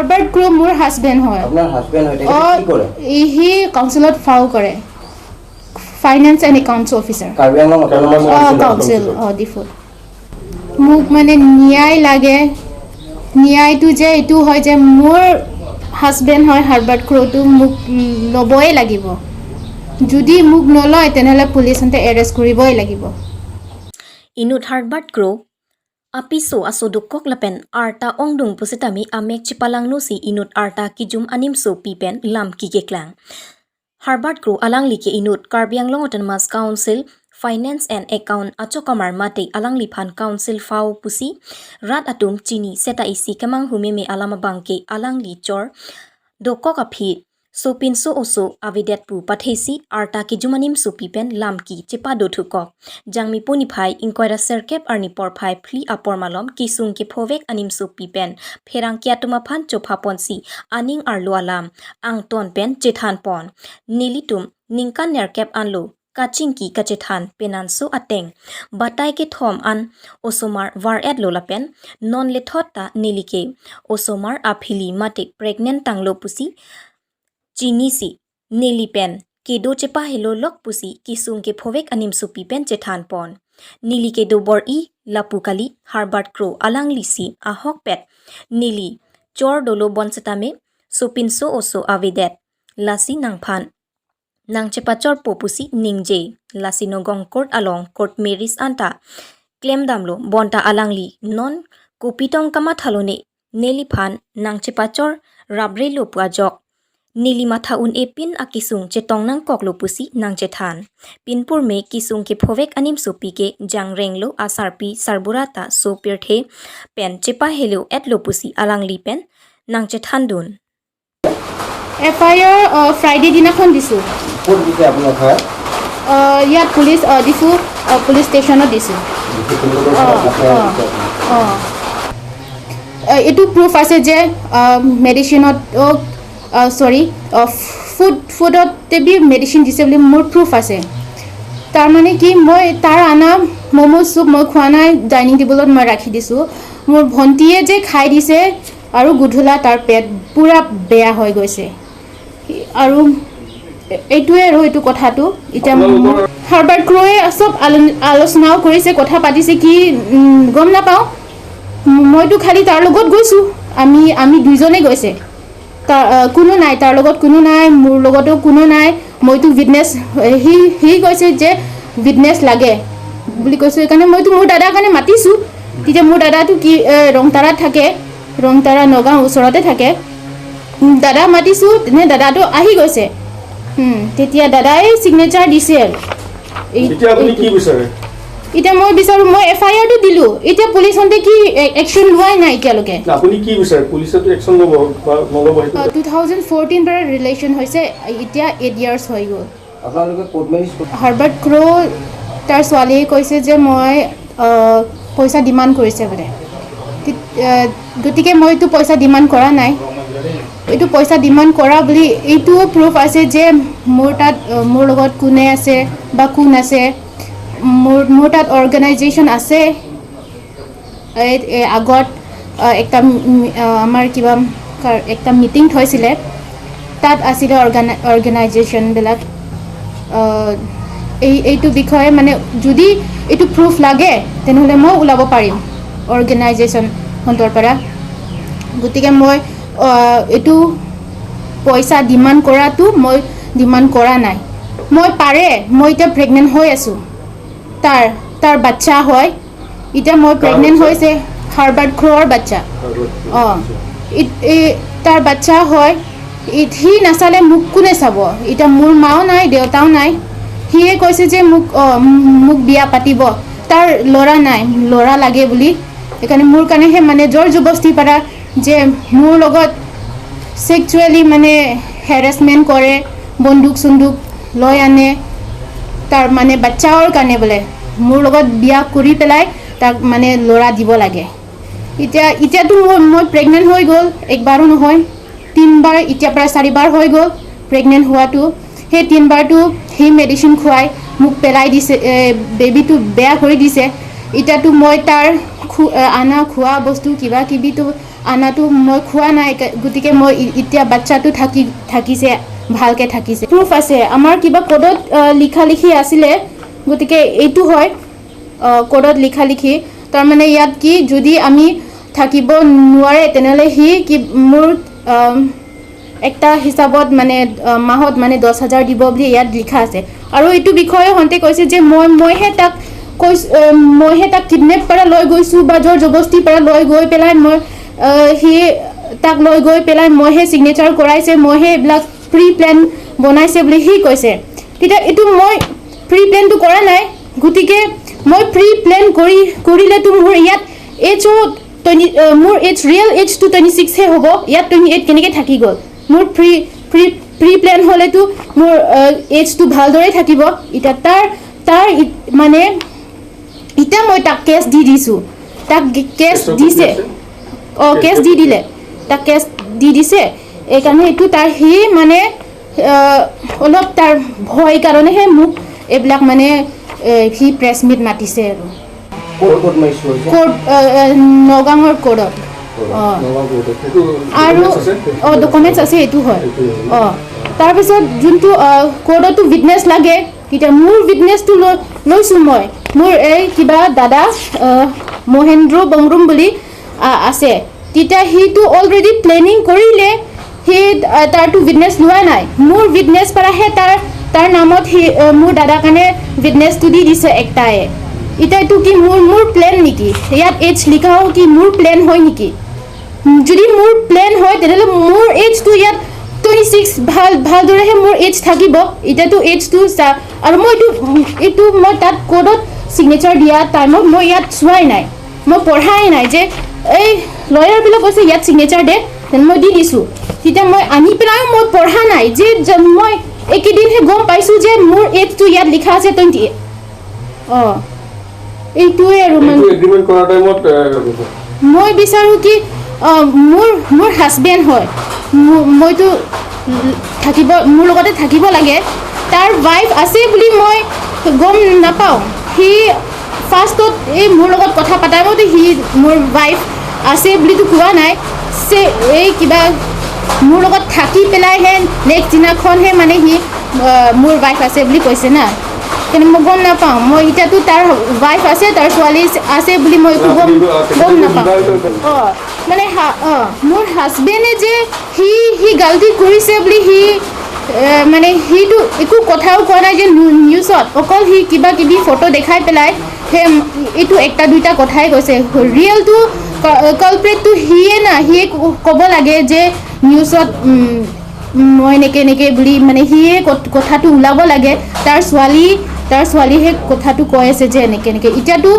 Herbert Crowe মোৰ husband হয় আপোনাৰ হাজবেণ্ড হয় কি কৰে হি কাউন্সিলত ফাও কৰে finance and accounts officer Karbi Anglong autonomous council default মোক মানে ন্যায় লাগে ন্যায়টো যে এইটো হয় যে মোৰ হাজবেণ্ড হয় হাৰ্বাৰ্ট ক্ৰোটো মোক ল'বই লাগিব যদি মোক নলয় তেনেহ'লে পুলিচে এৰেষ্ট কৰিবই লাগিব Inut Harvard Crow apiso asodukok lapen arta ongdung pusitami amek chipalang no si inut arta kijum anim so pipen lam kikeklang Harvard Crow alang like inut Karbiang Long Autonomous Council Finance and Account achokamar mate alang liphan council fao pusi rat atum chini seta isi kamang humeme alama bangke alang li chor dokok aphi Sopin so oso avidet pu pathesi arta ki jumanim so pipen lamki chepa dothukok jangmi ponifai inquira serkep arni porphai phli apor malom kisung ki phovek anim so pipen pherang kya tuma phan chopha ponsi aning arlo alam ang ton pen chethan pon nilitum ningkan nerkep anlo kachingki kachethan penanso ateng batai ke thom an osomar war at lolapen non lethota nilike osomar aphili mate pregnant tanglo pusi Chinisi Nilipen Kedo Chepa Hello Lok Pusi Kisung ke Phovek Anim Supi Pen Chethan Pon Nili Kedo Bor I Lapukali Harvard Crow Alang Lisi Ahok Pet Nili Chor Dolo Bonsetame Sopin So Oso Avidet Lasi Nangphan Nang Chepa Chor Popusi Ningje Lasi Nogong Court Along Court Maris Anta Claim Damlo Bonta Alangli Non Kupitong Kamathalone Neli Phan Nang Chepa Chor Rabre Lopua Jok Nilimata un epin akisung chetong nang koklo pusi nang chethan. Pinpur me kisung ke phovek anim sopi ke jang renglo asarpi sarburata so pirthe pen chepa helo etlo pusi alang li pen nang chethan dun. FIR Friday দিনাখন দিছো ক'ত দিছে আপোনাৰ fire ইয়াত police দিছো police ষ্টেচনত দিছো এইটো প্ৰুফ আছে যে মেডিচিনত ফুডতে বি মেডিচিন দিছে বুলি মোৰ প্ৰুফ আছে তাৰমানে কি মই তাৰ আনা ম'ম' চুপ মই খোৱা নাই ডাইনিং টেবুলত মই ৰাখি দিছোঁ মোৰ ভণ্টিয়ে যে খাই দিছে আৰু গুধুলা তাৰ পেট পুৰা বেয়া হৈ গৈছে আৰু এইটোৱে আৰু এইটো কথাটো এতিয়া হাৰ্বাৰ্ট ক্ৰোৱে চব আলোচনাও কৰিছে কথা পাতিছে কি গম নাপাওঁ মইতো খালি তাৰ লগত গৈছোঁ আমি দুইজনে গৈছে কোনো নাই তাৰ লগত কোনো নাই মোৰ লগতো কোনো নাই মইতো উইটনেছ হি কৈছে যে উইটনেছ লাগে বুলি কৈছোঁ সেইকাৰণে মইতো মোৰ দাদাৰ কাৰণে মাতিছোঁ তেতিয়া মোৰ দাদাটো কি ৰংতাৰাত থাকে ৰংতাৰা নগাঁও ওচৰতে থাকে দাদা মাতিছোঁ তেনে দাদাটো আহি গৈছে তেতিয়া দাদাই ছিগনেচাৰ দিছে এতিয়া আপুনি কি বিচাৰে এতিয়া মই বিচাৰো মই FIR টো দিলো এতিয়া পুলিচতে কি একচন লোৱাই নাই এতিয়ালৈকে আপুনি কি বিচাৰে পুলিচে তো একচন ল'ব বা নল'ব 2014 পৰা ৰিলেচন হৈছে এতিয়া 8 ইয়াৰ্স হৈ গ'ল আপোনালোকে কোৰ্ট মেৰিজ হাৰ্বাৰ্ট ক্ৰো তাৰ ছোৱালীয়ে কৈছে যে মই পইচা ডিমাণ্ড কৰিছে বোলে গতিকে মই এইটো পইচা ডিমাণ্ড কৰা নাই এইটো পইচা ডিমাণ্ড কৰা বুলি এইটোও প্ৰুফ আছে যে মোৰ তাত মোৰ লগত কোনে আছে বা কোন আছে মোৰ তাত অৰ্গেনাইজেশ্যন আছে আগত একটা আমাৰ কিবা একটা মিটিং থৈছিলে তাত আছিলে অৰ্গেনাইজেশ্যনবিলাক এইটো বিষয়ে মানে যদি এইটো প্ৰুফ লাগে তেনেহ'লে মই ওলাব পাৰিম অৰ্গেনাইজেশ্যনখনৰ পৰা গতিকে মই এইটো পইচা ডিমাণ্ড কৰাটো মই ডিমাণ্ড কৰা নাই মই মই এতিয়া প্ৰেগনেণ্ট হৈ আছোঁ তাৰ বাচ্চা হয় এতিয়া মই প্ৰেগনেণ্ট হৈছে হাৰ্বাৰ্ট ক্ৰোৰ বাচ্চা তাৰ বাচ্চা হয় সি নাচালে মোক কোনে চাব এতিয়া মোৰ মাও নাই দেউতাও নাই সিয়ে কৈছে যে মোক বিয়া পাতিব তাৰ ল'ৰা নাই ল'ৰা লাগে বুলি সেইকাৰণে মোৰ কাৰণেহে মানে জোৰ জবস্তি পৰা যে মোৰ লগত সেক্সুৱেলি মানে হেৰাসমেণ্ট কৰে বন্দুক চন্দুক লৈ আনে তাৰ মানে বাচ্চাৰ কাৰণে বোলে মোৰ লগত বিয়া কৰি পেলাই তাক মানে ল'ৰা দিব লাগে এতিয়াতো মই প্ৰেগনেণ্ট হৈ গ'ল একবাৰো নহয় 3 বাৰ এতিয়া প্ৰায় 4 বাৰ হৈ গ'ল প্ৰেগনেণ্ট হোৱাটো সেই 3 বাৰটো সেই মেডিচিন খুৱাই মোক পেলাই দিছে বেবিটো বেয়া কৰি দিছে এতিয়াতো মই তাৰ আনা খোৱা বস্তু কিবা কিবিটো আনাটো মই খোৱা নাই গতিকে মই এতিয়া বাচ্চাটো থাকিছে ভালকে থাকিছে প্ৰুফ আছে আমাৰ কিবা কোডত লিখি আছিলে গতিকে এইটো হয় কোডত লিখি তাৰমানে ইয়াত কি যদি আমি থাকিব নোৱাৰে তেনেহ'লে সি কি মোৰ একটা হিচাপত মানে মাহত মানে 10,000 দিব বুলি ইয়াত লিখা আছে আৰু এইটো বিষয়ে হন্তে কৈছে যে মইহে তাক কিডনেপ পৰা লৈ গৈছো বা জোৰ জবস্তি পৰা লৈ গৈ পেলাই মই সি তাক লৈ গৈ পেলাই মইহে সিগনেচাৰ কৰাইছে মইহে এইবিলাক প্ৰি প্লেন বনাইছে বুলি সি কৈছে তেতিয়া এইটো মই প্ৰি প্লেনটো কৰা নাই গতিকে মই প্ৰি প্লেন কৰিলেতো মোৰ ইয়াত এজত মোৰ এজ ৰিয়েল এজটো 26 হে হ'ব ইয়াত 28 কেনেকৈ থাকি গ'ল মোৰ প্ৰি প্লেন হ'লেতো মোৰ এজটো ভালদৰে থাকিব এতিয়া তাৰ মানে এতিয়া মই তাক কেছ দি দিছোঁ তাক কেছ দিছে কেছ দি দিলে তাক কেছ দি দিছে এইকাৰণে এইটো তাৰ সি মানে অলপ তাৰ ভয় কাৰণেহে মোক এইবিলাক মানে সি প্ৰেছ মিট মাতিছে আৰু কোৰ্ট নগাঁৱৰ কোৰ্টত আৰু ডকুমেণ্টছ আছে এইটো হয় তাৰপিছত যোনটো কোৰ্টতো উইটনেছ লাগে তেতিয়া মোৰ উইটনেছটো লৈছোঁ মই মোৰ এই কিবা দাদা মহেন্দ্ৰ বংৰুম বুলি আছে তেতিয়া সিটো অলৰেডি প্লেনিং কৰিলে সি তাৰটো উইটনেছ লোৱা নাই মোৰ উইটনেছ পৰাহে তাৰ নামত সি মোৰ দাদাৰ কাৰণে উইটনেছটো দি দিছে একটাই এতিয়া এইটো কি মোৰ প্লেন নেকি ইয়াত এজ লিখাও কি মোৰ প্লেন হয় নেকি যদি মোৰ প্লেন হয় তেনেহ'লে মোৰ এজটো ইয়াত 26 ভালদৰেহে মোৰ এজ থাকিব এতিয়াতো এজটো আৰু মই এইটো মই তাত কোডত সিগনেচাৰ দিয়া টাইমত মই ইয়াত চোৱাই নাই মই পঢ়াই নাই যে এই লয়াৰবিলাক কৈছে ইয়াত সিগনেচাৰ দে তেনে মই দি দিছোঁ তেতিয়া মই আনি পেলাই মই পঢ়া নাই যে মই একেদিনহে গম পাইছোঁ যে মোৰ এজটো ইয়াত লিখা আছে 28 এইটোৱে আৰু এগ্ৰিমেণ্ট কৰাৰ টাইমত মই বিচাৰোঁ কি মোৰ হাজবেণ্ড হয় মইতো মোৰ লগতে থাকিব লাগে তাৰ ৱাইফ আছে বুলি মই গম নাপাওঁ সি ফাৰ্ষ্টত এই মোৰ লগত কথা পতাৰ মতে সি মোৰ ৱাইফ আছে বুলিতো কোৱা নাই এই কিবা মোৰ লগত থাকি পেলাইহে নেক্সট দিনাখনহে মানে সি মোৰ ৱাইফ আছে বুলি কৈছে না কিন্তু মই গম নাপাওঁ মই এতিয়াতো তাৰ ৱাইফ আছে তাৰ ছোৱালী আছে বুলি মই একো গম নাপাওঁ মানে মোৰ হাজবেণ্ডে যে সি গাল্টি কৰিছে বুলি সি মানে সিটো একো কথাও কোৱা নাই যে নিউজত অকল সি কিবা কিবি ফটো দেখাই পেলাই সেই এইটো একটা দুটা কথাই কৈছে ৰিয়েলটো কালপ্ৰেটটো সিয়ে ক'ব লাগে যে নিউজত মই এনেকৈ বুলি মানে সিয়ে কথাটো ওলাব লাগে তাৰ ছোৱালীহে কথাটো কৈ আছে যে এনেকৈ এতিয়াতো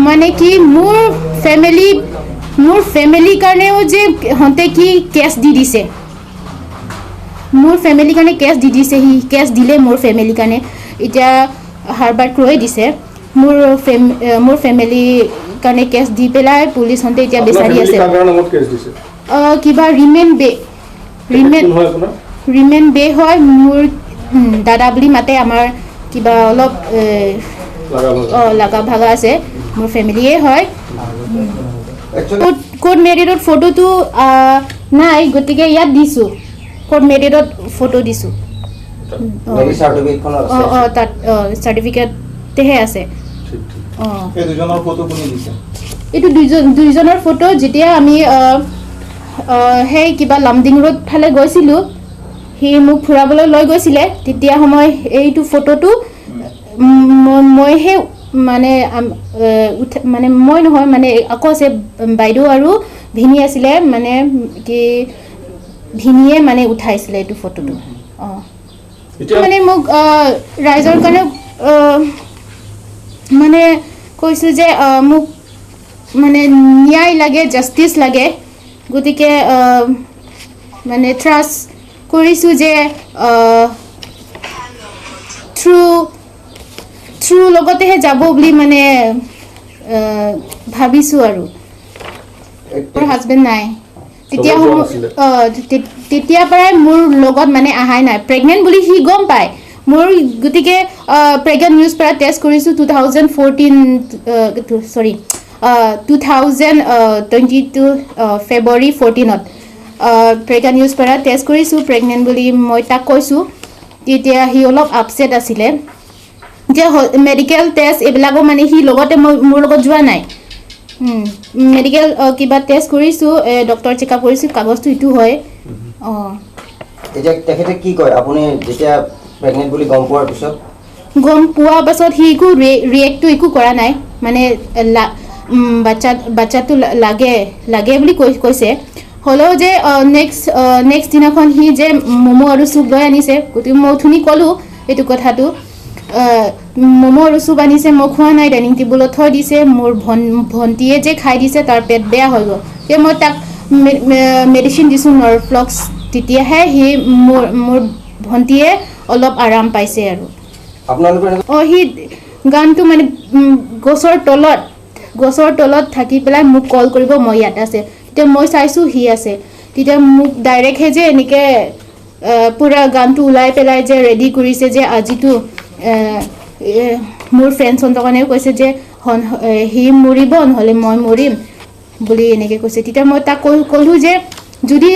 মানে কি মোৰ ফেমিলিৰ কাৰণেও যে সিহঁতে কি কেছ দি দিছে মোৰ ফেমিলিৰ কাৰণে কেছ দি দিছে সি কেছ দিলে মোৰ ফেমিলিৰ কাৰণে এতিয়া হাৰ্বাৰ্ট ক্ৰ'য়ে দিছে মোৰ ফেমিলিৰ কাৰণে কেছ দি পেলাই পুলিচহঁতে এতিয়া বিচাৰি আছে কিবা ৰিমেন বে হয় মোৰ দাদা বুলি মাতে আমাৰ কিবা অলপ লাগা ভাগা আছে মোৰ ফেমিলিয়ে হয় কোৰ্ট মেৰিডত ফটোটো নাই গতিকে ইয়াত দিছোঁ কোৰ্ট মেৰিডত ফটো দিছোঁ তাত চাৰ্টিফিকেটহে আছে এইটো দুইজনৰ ফটো যেতিয়া আমি সেই কিবা লামডিং ৰোড ফালে গৈছিলোঁ সি মোক ফুৰাবলৈ লৈ গৈছিলে তেতিয়া সময় এইটো ফটোটো মইহে মানে মই নহয় মানে আকৌ আছে বাইদেউ আৰু ভিনি আছিলে মানে কি ভিনিয়ে মানে উঠাইছিলে এইটো ফটোটো মানে মোক ৰাইজৰ কাৰণে মানে কৈছোঁ যে মোক মানে ন্যায় লাগে জাষ্টিচ লাগে গতিকে মানে ট্ৰাষ্ট কৰিছোঁ যে থ্ৰু লগতেহে যাব বুলি মানে ভাবিছোঁ আৰু মোৰ হাজবেণ্ড নাই তেতিয়াৰ পৰাই মোৰ লগত মানে আহাই নাই প্ৰেগনেণ্ট বুলি সি গম পায় মোৰ গতিকে প্ৰেগনেণ্ট নিউজ পৰা টেষ্ট কৰিছোঁ 2014 2022 ফেব্ৰুৱাৰী 14ত প্ৰেগনেণ্ট নিউজ পৰা টেষ্ট কৰিছোঁ প্ৰেগনেণ্ট বুলি মই তাক কৈছোঁ তেতিয়া সি অলপ আপছেট আছিলে যে মেডিকেল টেষ্ট এইবিলাকো মানে সি লগতে মোৰ লগত যোৱা নাই মেডিকেল কিবা টেষ্ট কৰিছোঁ ডক্টৰ চেকআপ কৰিছোঁ কাগজটো ইটো হয় এতিয়া তেখেতে কি কয় আপুনি যেতিয়া প্ৰেগনেণ্ট বুলি গম পোৱাৰ পিছত গম পোৱাৰ পাছত সি একো ৰিয়েক্টটো একো কৰা নাই মানে বাচ্চাটো লাগে বুলি কৈছে হ'লেও যে নেক্সট দিনাখন সি যে ম'ম' আৰু চুপ লৈ আনিছে গতিকে মই অথনি ক'লোঁ এইটো কথাটো ম'ম' আৰু চুপ আনিছে মই খোৱা নাই ডাইনিং টেবুলত থৈ দিছে মোৰ ভণ্টিয়ে যে খাই দিছে তাৰ পেট বেয়া হৈ গ'ল সেই মই তাক মেডিচিন দিছোঁ নৰফ্লক্স তেতিয়াহে সি মোৰ ভণ্টিয়ে অলপ আৰাম পাইছে আৰু আপোনালোকৰ সি গানটো মানে গছৰ তলত থাকি পেলাই মোক কল কৰিব মই ইয়াত আছে তেতিয়া মই চাইছোঁ সি আছে তেতিয়া মোক ডাইৰেক্টহে যে এনেকৈ পূৰা গানটো ওলাই পেলাই যে ৰেডি কৰিছে যে আজিতো মোৰ ফ্ৰেণ্ডছহঁতৰ কাৰণেও কৈছে যে সি মৰিব নহ'লে মই মৰিম বুলি এনেকৈ কৈছে তেতিয়া মই তাক ক'লোঁ যে যদি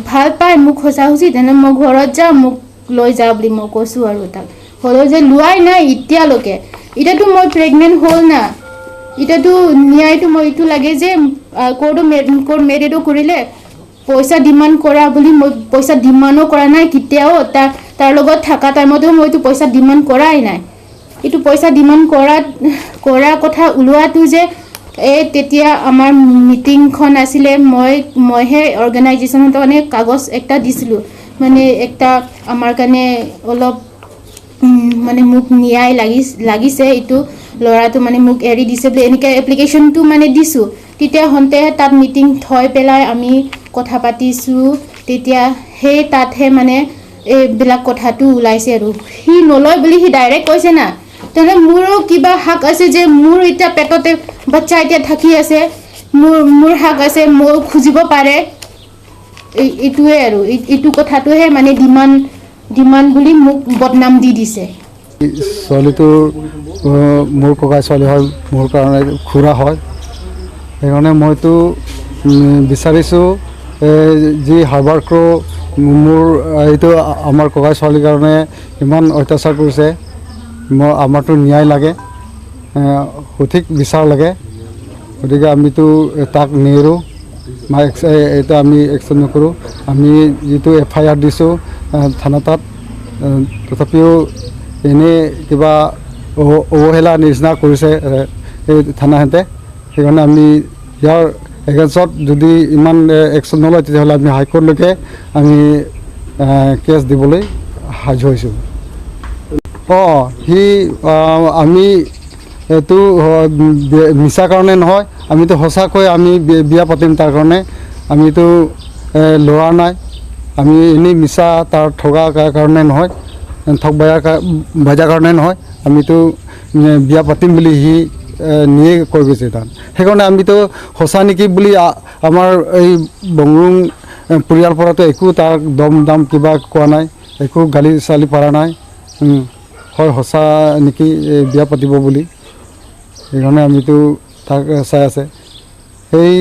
ভাল পায় মোক সঁচি তেনে মই ঘৰত যাম মোক লৈ যা বুলি মই কৈছোঁ আৰু তাক হ'লেও যে লোৱাই নাই এতিয়ালৈকে এতিয়াতো মই প্ৰেগনেণ্ট হ'ল না এতিয়াতো ন্যায়টো মই এইটো লাগে যে কোৰ্ট মেৰিডো কৰিলে পইচা ডিমাণ্ড কৰা বুলি মই পইচা ডিমাণ্ডো কৰা নাই কেতিয়াও তাৰ লগত থকা টাইমতো মইতো পইচা ডিমাণ্ড কৰাই নাই এইটো পইচা ডিমাণ্ড কৰা কথা ওলোৱাটো যে তেতিয়া আমাৰ মিটিংখন আছিলে মইহে অৰ্গেনাইজেশ্যনৰ কাৰণে কাগজ একটা দিছিলোঁ মানে একটা আমাৰ কাৰণে অলপ মানে মোক ন্যায় লাগিছে এইটো ল'ৰাটো মানে মোক এৰি দিছে বুলি এনেকৈ এপ্লিকেশ্যনটো মানে দিছোঁ তেতিয়া হওঁতে তাত মিটিং থৈ পেলাই আমি কথা পাতিছোঁ তেতিয়া সেই তাতহে মানে এইবিলাক কথাটো ওলাইছে আৰু সি নলয় বুলি সি ডাইৰেক্ট কৈছে না তেনে মোৰো কিবা হাক আছে যে মোৰ এতিয়া পেটতে বাচ্চা এতিয়া থাকি আছে মোৰ হাক আছে মই খুজিব পাৰে এইটোৱে আৰু এইটো কথাটোহে মানে ডিমাণ্ড বুলি মোক বদনাম দি দিছে ছোৱালীটো মোৰ ককাই ছোৱালী হয় মোৰ কাৰণে খুৰা হয় সেইকাৰণে মইতো বিচাৰিছোঁ যি হাৰ্বাৰ ক্ৰ' মোৰ এইটো আমাৰ ককাই ছোৱালীৰ কাৰণে ইমান অত্যাচাৰ কৰিছে আমাৰতো ন্যায় লাগে সঠিক বিচাৰ লাগে গতিকে আমিতো তাক নেৰোঁ এটা আমি একশ্যন নকৰোঁ আমি যিটো FIR দিছোঁ থানা তাত তথাপিও এনেই কিবা অৱহেলা নিচিনা কৰিছে এই থানাহঁতে সেইকাৰণে আমি ইয়াৰ এগেইনষ্টত যদি ইমান একশ্যন নলয় তেতিয়াহ'লে আমি হাইকোৰ্টলৈকে আমি কেছ দিবলৈ সাজু হৈছোঁ আমি এইটো মিছা কাৰণে নহয় আমিতো সঁচাকৈ আমি বিয়া পাতিম তাৰ কাৰণে আমিতো ল'ৰা নাই আমি এনেই মিছা তাৰ ঠগাৰ কাৰণে নহয় ঠগ বাজাৰ কাৰণে নহয় আমিতো বিয়া পাতিম বুলি সি নিয়ে কৈ গৈছে তাত সেইকাৰণে আমিতো সঁচা নেকি বুলি আমাৰ এই বংৰুং পৰিয়াল পৰাতো একো তাৰ দাম কিবা কোৱা নাই একো গালি চালি পৰা নাই হয় সঁচা নেকি বিয়া পাতিব বুলি সেইকাৰণে আমিতো তাক চাই আছে সেই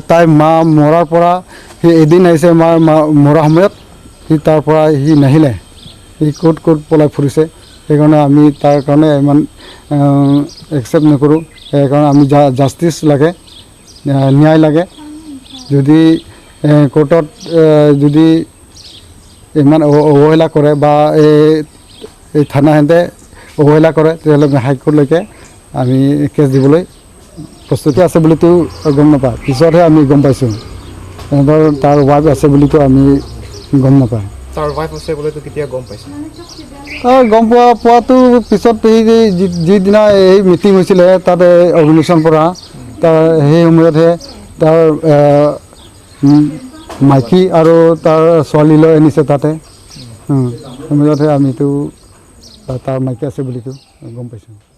তাই মা মৰাৰ পৰা সি এদিন আহিছে মৰা সময়ত সি তাৰ পৰা সি নাহিলে সি ক'ত পলাই ফুৰিছে সেইকাৰণে আমি তাৰ কাৰণে ইমান একচেপ্ট নকৰোঁ সেইকাৰণে আমি জাষ্টিচ লাগে ন্যায় লাগে যদি কোৰ্টত যদি ইমান অৱহেলা কৰে বা এই থানাহেঁতে অৱহেলা কৰে তেতিয়াহ'লে আমি হাইকোৰ্টলৈকে আমি কেছ দিবলৈ প্ৰস্তুতি আছে বুলিতো গম নাপাওঁ পিছতহে আমি গম পাইছোঁ তাৰ ৱাইফ আছে বুলিতো আমি গম নাপাওঁ তাৰ ৱাইফ আছে বুলিতো কেতিয়া গম পাইছোঁ গম পোৱাটো পিছত যিদিনা এই মিটিং হৈছিলে তাত অৰ্গেনাইজেশ্যন পৰা তাৰ সেই সময়তহে তাৰ মাইকী আৰু তাৰ ছোৱালী লৈ আনিছে তাতে সময়তহে আমিতো তাৰ মাইকী আছে বুলিতো গম পাইছোঁ